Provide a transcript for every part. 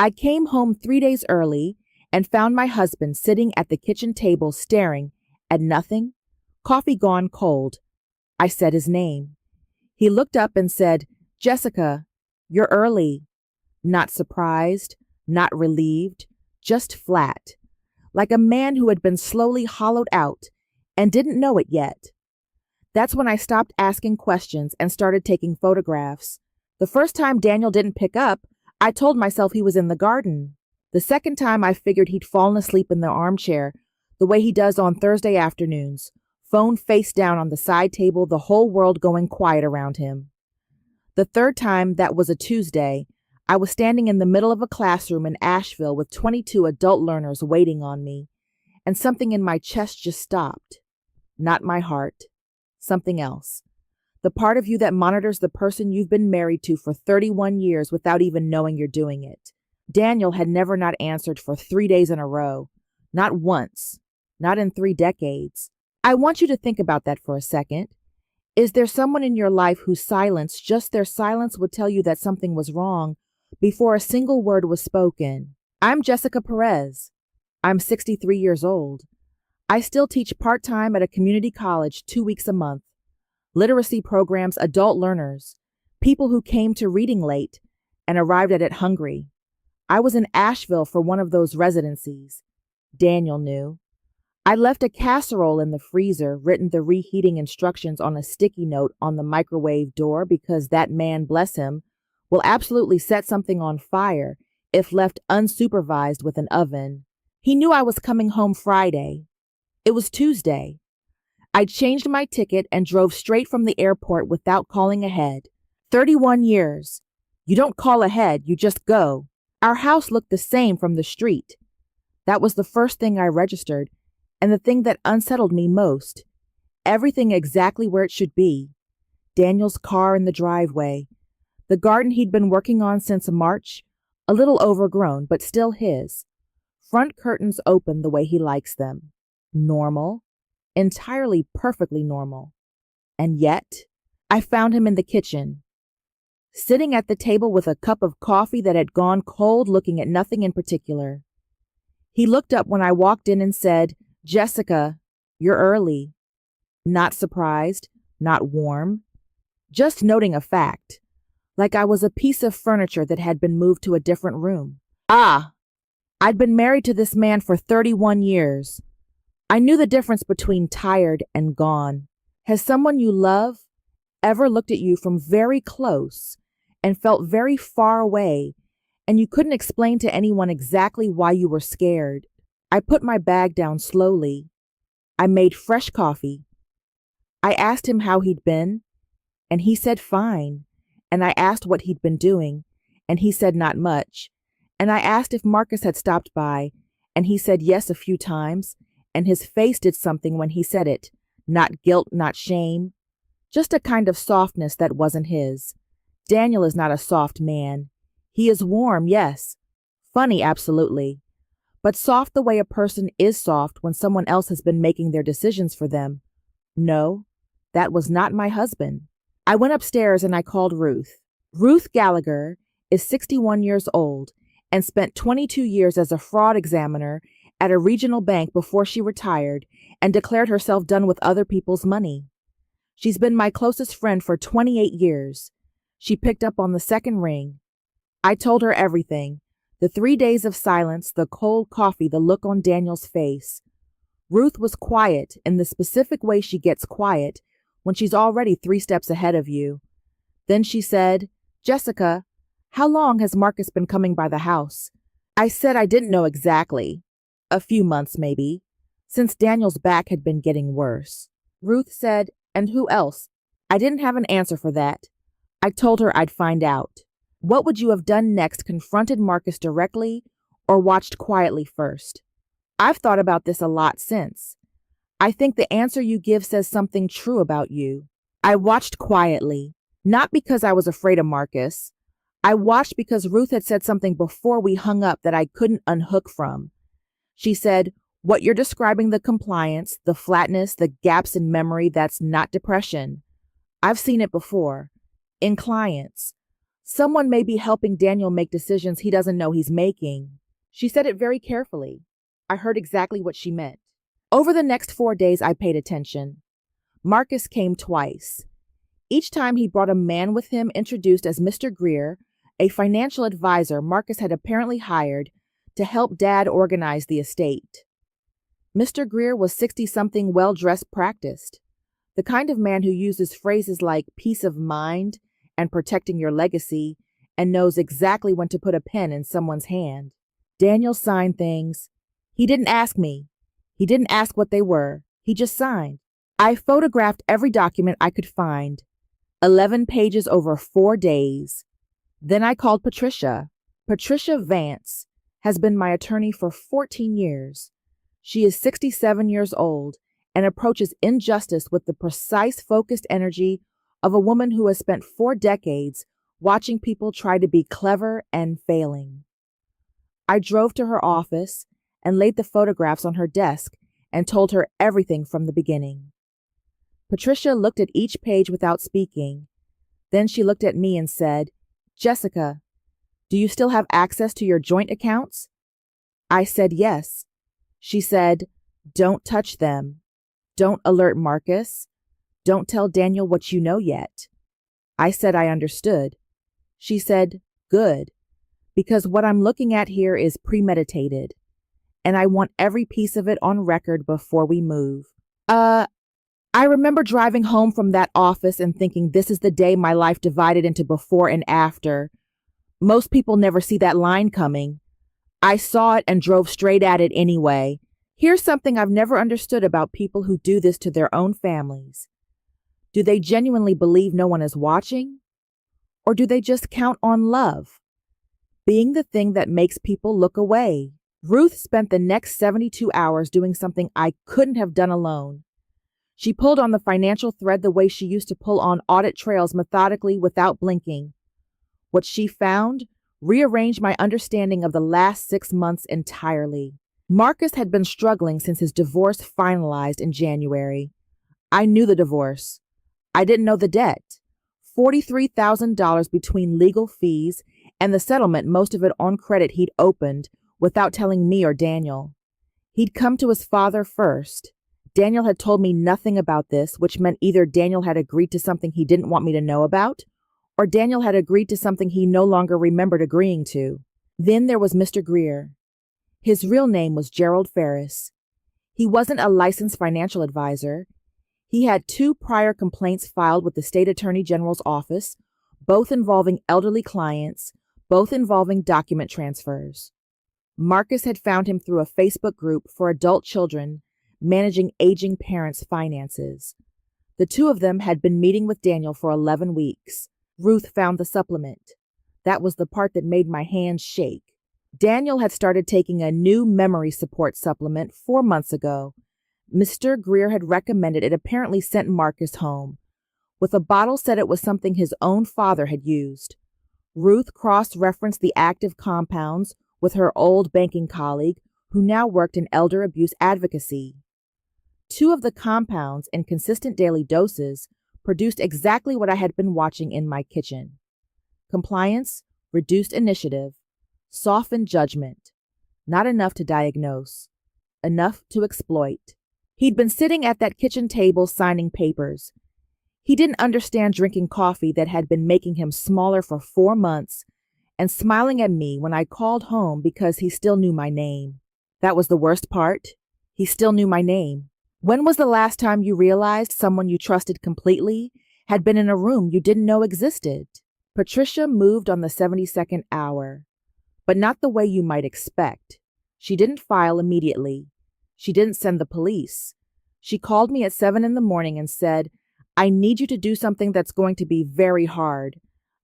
I came home 3 days early and found my husband sitting at the kitchen table staring at nothing, coffee gone cold. I said his name. He looked up and said, "Jessica, you're early." Not surprised, not relieved, just flat, like a man who had been slowly hollowed out and didn't know it yet. That's when I stopped asking questions and started taking photographs. The first time Daniel didn't pick up, I told myself he was in the garden. The second time I figured he'd fallen asleep in the armchair, the way he does on Thursday afternoons, phone face down on the side table, the whole world going quiet around him. The third time, that was a Tuesday, I was standing in the middle of a classroom in Asheville with 22 adult learners waiting on me, and something in my chest just stopped. Not my heart. Something else. The part of you that monitors the person you've been married to for 31 years without even knowing you're doing it. Daniel had never not answered for 3 days in a row. Not once. Not in 3 decades. I want you to think about that for a second. Is there someone in your life whose silence, just their silence, would tell you that something was wrong before a single word was spoken? I'm Jessica Perez. I'm 63 years old. I still teach part-time at a community college 2 weeks a month. Literacy programs, adult learners, people who came to reading late and arrived at it hungry. I was in Asheville for one of those residencies. Daniel knew. I left a casserole in the freezer, written the reheating instructions on a sticky note on the microwave door because that man, bless him, will absolutely set something on fire if left unsupervised with an oven. He knew I was coming home Friday. It was Tuesday. I changed my ticket and drove straight from the airport without calling ahead. 31 years. You don't call ahead, you just go. Our house looked the same from the street. That was the first thing I registered, and the thing that unsettled me most. Everything exactly where it should be. Daniel's car in the driveway. The garden he'd been working on since March, a little overgrown, but still his. Front curtains open the way he likes them. Normal. Entirely perfectly normal. And yet, I found him in the kitchen, sitting at the table with a cup of coffee that had gone cold, looking at nothing in particular. He looked up when I walked in and said, "Jessica, you're early." Not surprised, not warm, just noting a fact, like I was a piece of furniture that had been moved to a different room. I'd been married to this man for 31 years. I knew the difference between tired and gone. Has someone you love ever looked at you from very close and felt very far away, and you couldn't explain to anyone exactly why you were scared? I put my bag down slowly. I made fresh coffee. I asked him how he'd been, and he said fine. And I asked what he'd been doing, and he said not much. And I asked if Marcus had stopped by, and he said yes a few times, and his face did something when he said it. Not guilt, not shame. Just a kind of softness that wasn't his. Daniel is not a soft man. He is warm, yes. Funny, absolutely. But soft the way a person is soft when someone else has been making their decisions for them. No, that was not my husband. I went upstairs and I called Ruth. Ruth Gallagher is 61 years old and spent 22 years as a fraud examiner at a regional bank before she retired and declared herself done with other people's money. She's been my closest friend for 28 years. She picked up on the second ring. I told her everything. The 3 days of silence, the cold coffee, the look on Daniel's face. Ruth was quiet in the specific way she gets quiet when she's already 3 steps ahead of you. Then she said, "Jessica, how long has Marcus been coming by the house?" I said I didn't know exactly. A few months, maybe, since Daniel's back had been getting worse. Ruth said, "And who else?" I didn't have an answer for that. I told her I'd find out. What would you have done next? Confronted Marcus directly or watched quietly first? I've thought about this a lot since. I think the answer you give says something true about you. I watched quietly, not because I was afraid of Marcus. I watched because Ruth had said something before we hung up that I couldn't unhook from. She said, "What you're describing, the compliance, the flatness, the gaps in memory, that's not depression. I've seen it before. In clients. Someone may be helping Daniel make decisions he doesn't know he's making. She said it very carefully. I heard exactly what she meant. Over the next 4 days, I paid attention. Marcus came twice. Each time he brought a man with him introduced as Mr. Greer, a financial advisor Marcus had apparently hired to help Dad organize the estate. Mr. Greer was 60-something, well-dressed, practiced. The kind of man who uses phrases like peace of mind and protecting your legacy and knows exactly when to put a pen in someone's hand. Daniel signed things. He didn't ask me. He didn't ask what they were. He just signed. I photographed every document I could find. 11 pages over 4 days. Then I called Patricia. Patricia Vance has been my attorney for 14 years. She is 67 years old and approaches injustice with the precise, focused energy of a woman who has spent 4 decades watching people try to be clever and failing. I drove to her office and laid the photographs on her desk and told her everything from the beginning. Patricia looked at each page without speaking. Then she looked at me and said, "Jessica, do you still have access to your joint accounts?" I said yes. She said, "Don't touch them. Don't alert Marcus. Don't tell Daniel what you know yet." I said I understood. She said, "Good, because what I'm looking at here is premeditated, and I want every piece of it on record before we move." I remember driving home from that office and thinking this is the day my life divided into before and after. Most people never see that line coming. I saw it and drove straight at it anyway. Here's something I've never understood about people who do this to their own families. Do they genuinely believe no one is watching? Or do they just count on love being the thing that makes people look away? Ruth spent the next 72 hours doing something I couldn't have done alone. She pulled on the financial thread the way she used to pull on audit trails methodically without blinking. What she found rearranged my understanding of the last 6 months entirely. Marcus had been struggling since his divorce finalized in January. I knew the divorce. I didn't know the debt. $43,000 between legal fees and the settlement, most of it on credit he'd opened without telling me or Daniel. He'd come to his father first. Daniel had told me nothing about this, which meant either Daniel had agreed to something he didn't want me to know about, or Daniel had agreed to something he no longer remembered agreeing to. Then there was Mr. Greer. His real name was Gerald Ferris. He wasn't a licensed financial advisor. He had 2 prior complaints filed with the state attorney general's office, both involving elderly clients, both involving document transfers. Marcus had found him through a Facebook group for adult children managing aging parents' finances. The 2 of them had been meeting with Daniel for 11 weeks. Ruth found the supplement. That was the part that made my hands shake. Daniel had started taking a new memory support supplement 4 months ago. Mr. Greer had recommended it, apparently sent Marcus home. With a bottle said it was something his own father had used. Ruth cross-referenced the active compounds with her old banking colleague, who now worked in elder abuse advocacy. 2 of the compounds, in consistent daily doses, produced exactly what I had been watching in my kitchen. Compliance, reduced initiative, softened judgment. Not enough to diagnose. Enough to exploit. He'd been sitting at that kitchen table signing papers. He didn't understand drinking coffee that had been making him smaller for 4 months and smiling at me when I called home because he still knew my name. That was the worst part. He still knew my name. When was the last time you realized someone you trusted completely had been in a room you didn't know existed? Patricia moved on the 72nd hour, but not the way you might expect. She didn't file immediately. She didn't send the police. She called me at 7 in the morning and said, "I need you to do something that's going to be very hard.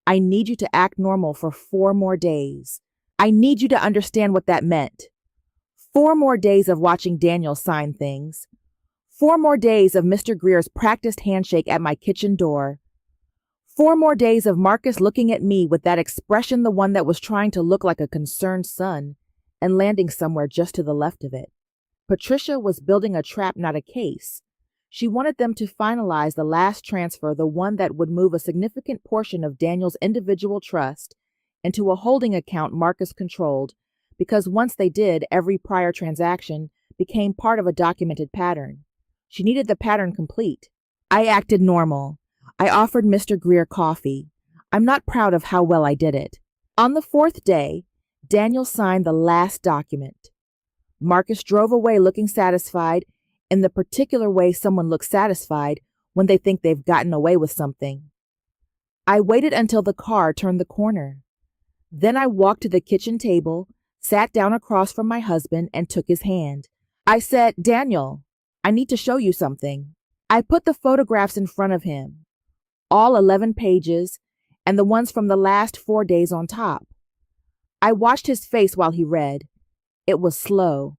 I need you to act normal for 4 more days. I need you to understand what that meant. 4 more days of watching Daniel sign things. 4 more days of Mr. Greer's practiced handshake at my kitchen door. 4 more days of Marcus looking at me with that expression, the one that was trying to look like a concerned son, and landing somewhere just to the left of it. Patricia was building a trap, not a case. She wanted them to finalize the last transfer, the one that would move a significant portion of Daniel's individual trust into a holding account Marcus controlled, because once they did, every prior transaction became part of a documented pattern. She needed the pattern complete. I acted normal. I offered Mr. Greer coffee. I'm not proud of how well I did it. On the fourth day, Daniel signed the last document. Marcus drove away looking satisfied, in the particular way someone looks satisfied when they think they've gotten away with something. I waited until the car turned the corner. Then I walked to the kitchen table, sat down across from my husband, and took his hand. I said, "Daniel, I need to show you something." I put the photographs in front of him, all 11 pages, and the ones from the last 4 days on top. I watched his face while he read. It was slow.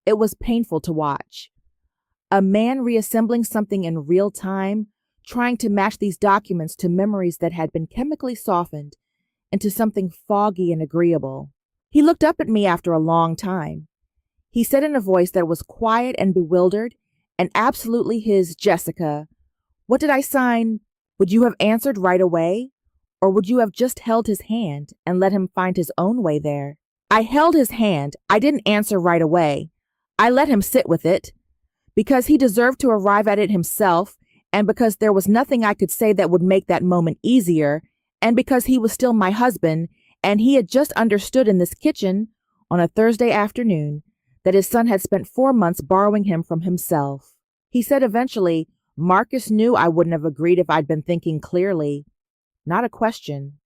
It was painful to watch. A man reassembling something in real time, trying to match these documents to memories that had been chemically softened into something foggy and agreeable. He looked up at me after a long time. He said in a voice that was quiet and bewildered, and absolutely his, "Jessica, what did I sign? Would you have answered right away? Or would you have just held his hand and let him find his own way there?" I held his hand. I didn't answer right away. I let him sit with it, because he deserved to arrive at it himself, and because there was nothing I could say that would make that moment easier, and because he was still my husband, and he had just understood in this kitchen on a Thursday afternoon that his son had spent 4 months borrowing him from himself. He said eventually, "Marcus knew I wouldn't have agreed if I'd been thinking clearly." Not a question.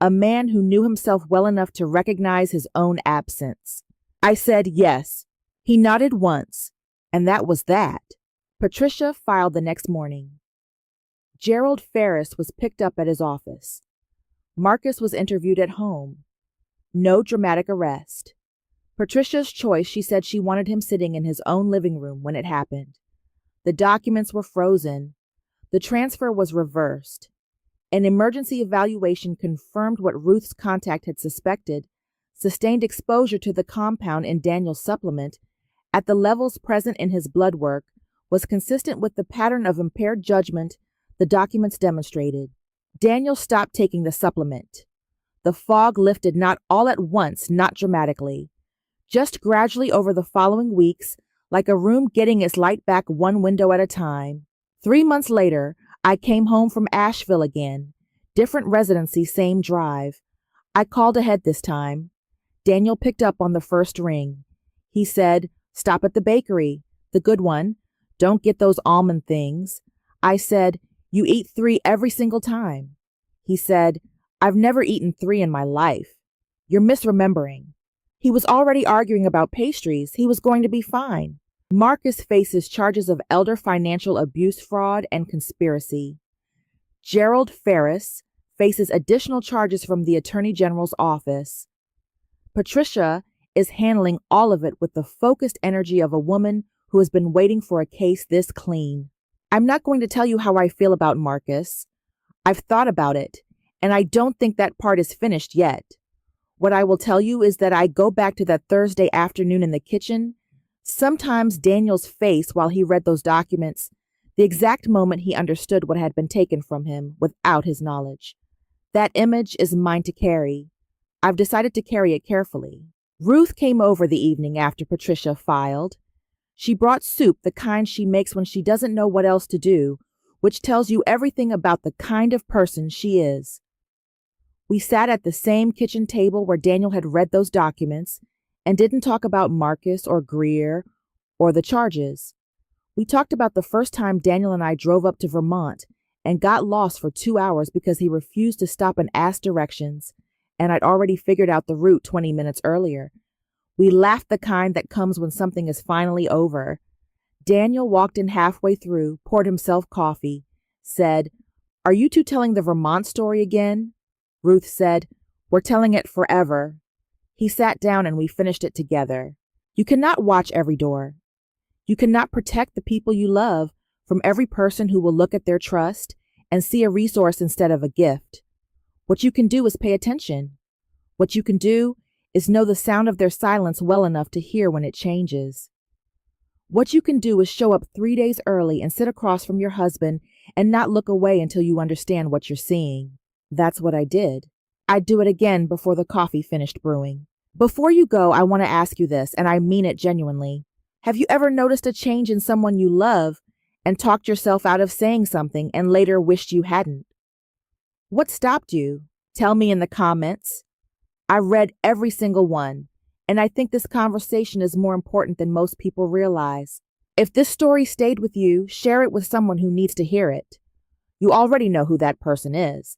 A man who knew himself well enough to recognize his own absence. I said yes. He nodded once, and that was that. Patricia filed the next morning. Gerald Ferris was picked up at his office. Marcus was interviewed at home. No dramatic arrest. Patricia's choice, she said she wanted him sitting in his own living room when it happened. The documents were frozen. The transfer was reversed. An emergency evaluation confirmed what Ruth's contact had suspected: sustained exposure to the compound in Daniel's supplement at the levels present in his blood work was consistent with the pattern of impaired judgment the documents demonstrated. Daniel stopped taking the supplement. The fog lifted not all at once, not dramatically, just gradually over the following weeks, like a room getting its light back one window at a time. 3 months later, I came home from Asheville again. Different residency, same drive. I called ahead this time. Daniel picked up on the first ring. He said, "Stop at the bakery, the good one. Don't get those almond things." I said, "You eat 3 every single time." He said, "I've never eaten 3 in my life. You're misremembering." He was already arguing about pastries. He was going to be fine. Marcus faces charges of elder financial abuse, fraud, and conspiracy. Gerald Ferris faces additional charges from the Attorney General's office. Patricia is handling all of it with the focused energy of a woman who has been waiting for a case this clean. I'm not going to tell you how I feel about Marcus. I've thought about it, and I don't think that part is finished yet. What I will tell you is that I go back to that Thursday afternoon in the kitchen. Sometimes Daniel's face while he read those documents, the exact moment he understood what had been taken from him without his knowledge. That image is mine to carry. I've decided to carry it carefully. Ruth came over the evening after Patricia filed. She brought soup, the kind she makes when she doesn't know what else to do, which tells you everything about the kind of person she is. We sat at the same kitchen table where Daniel had read those documents and didn't talk about Marcus or Greer or the charges. We talked about the first time Daniel and I drove up to Vermont and got lost for 2 hours because he refused to stop and ask directions, and I'd already figured out the route 20 minutes earlier. We laughed, the kind that comes when something is finally over. Daniel walked in halfway through, poured himself coffee, said, "Are you two telling the Vermont story again?" Ruth said, "We're telling it forever." He sat down and we finished it together. You cannot watch every door. You cannot protect the people you love from every person who will look at their trust and see a resource instead of a gift. What you can do is pay attention. What you can do is know the sound of their silence well enough to hear when it changes. What you can do is show up 3 days early and sit across from your husband and not look away until you understand what you're seeing. That's what I did. I'd do it again before the coffee finished brewing. Before you go, I want to ask you this, and I mean it genuinely. Have you ever noticed a change in someone you love and talked yourself out of saying something and later wished you hadn't? What stopped you? Tell me in the comments. I read every single one, and I think this conversation is more important than most people realize. If this story stayed with you, share it with someone who needs to hear it. You already know who that person is.